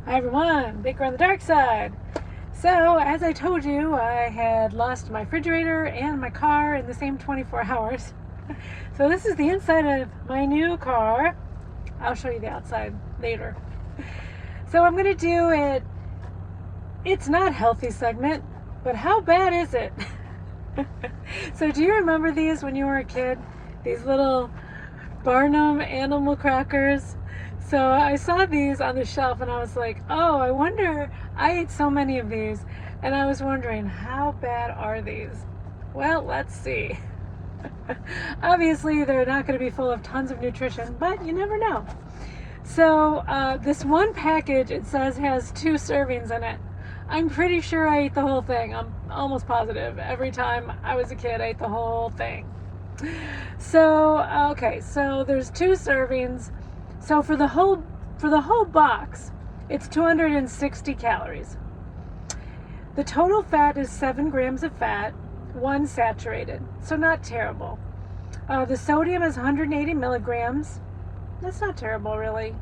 Hi everyone, Baker on the Dark Side. So, as I told you, I had lost my refrigerator and my car in the same 24 hours. So this is the inside of my new car. I'll show you the outside later. So I'm going to do it's not healthy segment, but how bad is it? So do you remember these when you were a kid? These little Barnum animal crackers? So I saw these on the shelf and I was like, oh, I wonder, I ate so many of these and I was wondering, how bad are these? Well, let's see. Obviously, they're not going to be full of tons of nutrition, but you never know. So this one package, it says, has 2 servings in it. I'm pretty sure I ate the whole thing. I'm almost positive. Every time I was a kid, I ate the whole thing. So, okay, so there's 2 servings. So for the whole box, it's 260 calories. The total fat is 7 grams of fat, 1 saturated, so not terrible. The sodium is 180 milligrams. That's not terrible, really,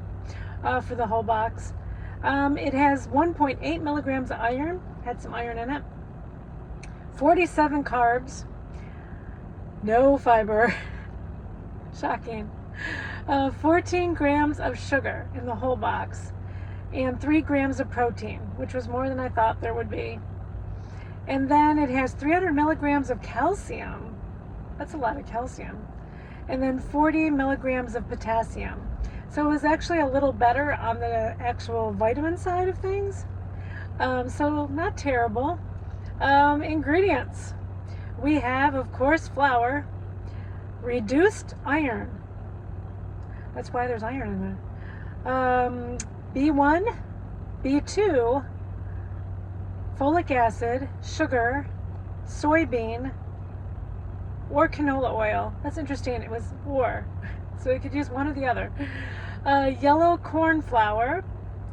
for the whole box. It has 1.8 milligrams of iron, had some iron in it. 47 carbs, no fiber, shocking. 14 grams of sugar in the whole box, and 3 grams of protein, which was more than I thought there would be. And then it has 300 milligrams of calcium. That's a lot of calcium. And then 40 milligrams of potassium. So it was actually a little better on the actual vitamin side of things. So not terrible. Ingredients. We have, of course, flour, reduced iron. That's why there's iron in there. B1, B2, folic acid, sugar, soybean, or canola oil. That's interesting. It was or. So you could use one or the other. Yellow corn flour,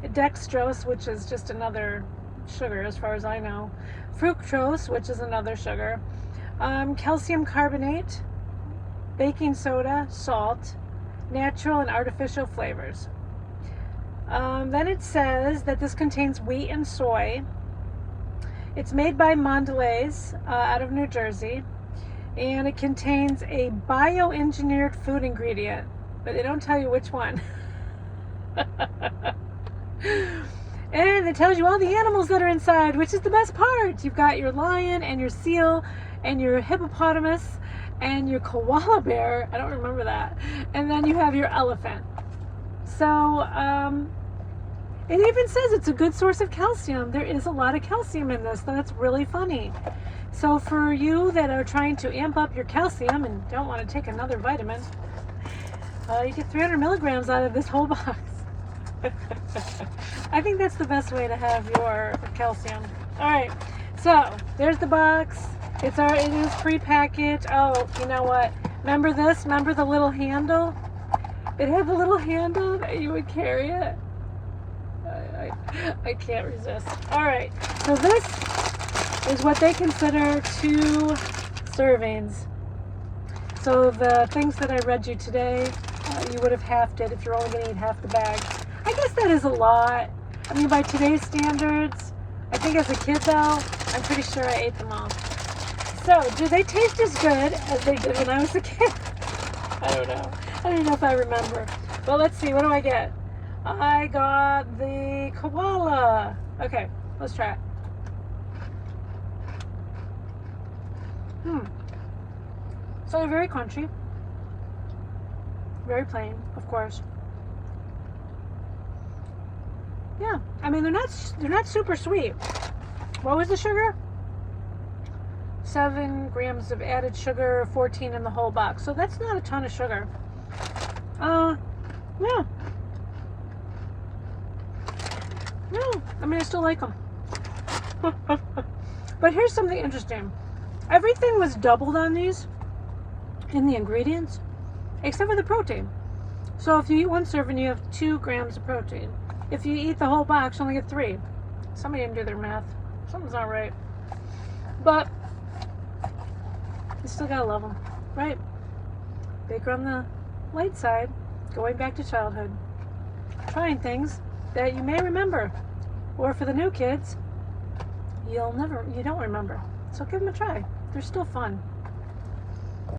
dextrose, which is just another sugar as far as I know, fructose, which is another sugar, calcium carbonate, baking soda, salt, natural and artificial flavors. Then it says that this contains wheat and soy. It's made by Mondelez out of New Jersey, and it contains a bioengineered food ingredient, but they don't tell you which one. And it tells you all the animals that are inside, which is the best part. You've got your lion and your seal and your hippopotamus and your koala bear. I don't remember that. And then you have your elephant. So it even says it's a good source of calcium. There is a lot of calcium in this. That's really funny. So for you that are trying to amp up your calcium and don't want to take another vitamin, you get 300 milligrams out of this whole box. I think that's the best way to have your calcium. All right, so there's the box. It is pre-packaged. Oh, you know what? Remember this? Remember the little handle? It had the little handle that you would carry it. I can't resist. All right, so this is what they consider 2 servings. So the things that I read you today, you would have halved it if you're only going to eat half the bag. I guess that is a lot. I mean, by today's standards, I think as a kid though, I'm pretty sure I ate them all. So, do they taste as good as they did when I was a kid? I don't know. I don't know if I remember. Well, let's see. What do I get? I got the koala. Okay, let's try it. So they're very crunchy. Very plain, of course. Yeah, I mean they're not super sweet. What was the sugar? 7 grams of added sugar, 14 in the whole box. So that's not a ton of sugar. Yeah. No, I mean I still like them. But here's something interesting. Everything was doubled on these in the ingredients, except for the protein. So if you eat 1 serving, you have 2 grams of protein. If you eat the whole box, you only get 3. Somebody didn't do their math. Something's not right. But you still gotta love them, right? Baker on the light side, going back to childhood. Trying things. that you may remember. Or for the new kids, you don't remember. So give them a try. They're still fun.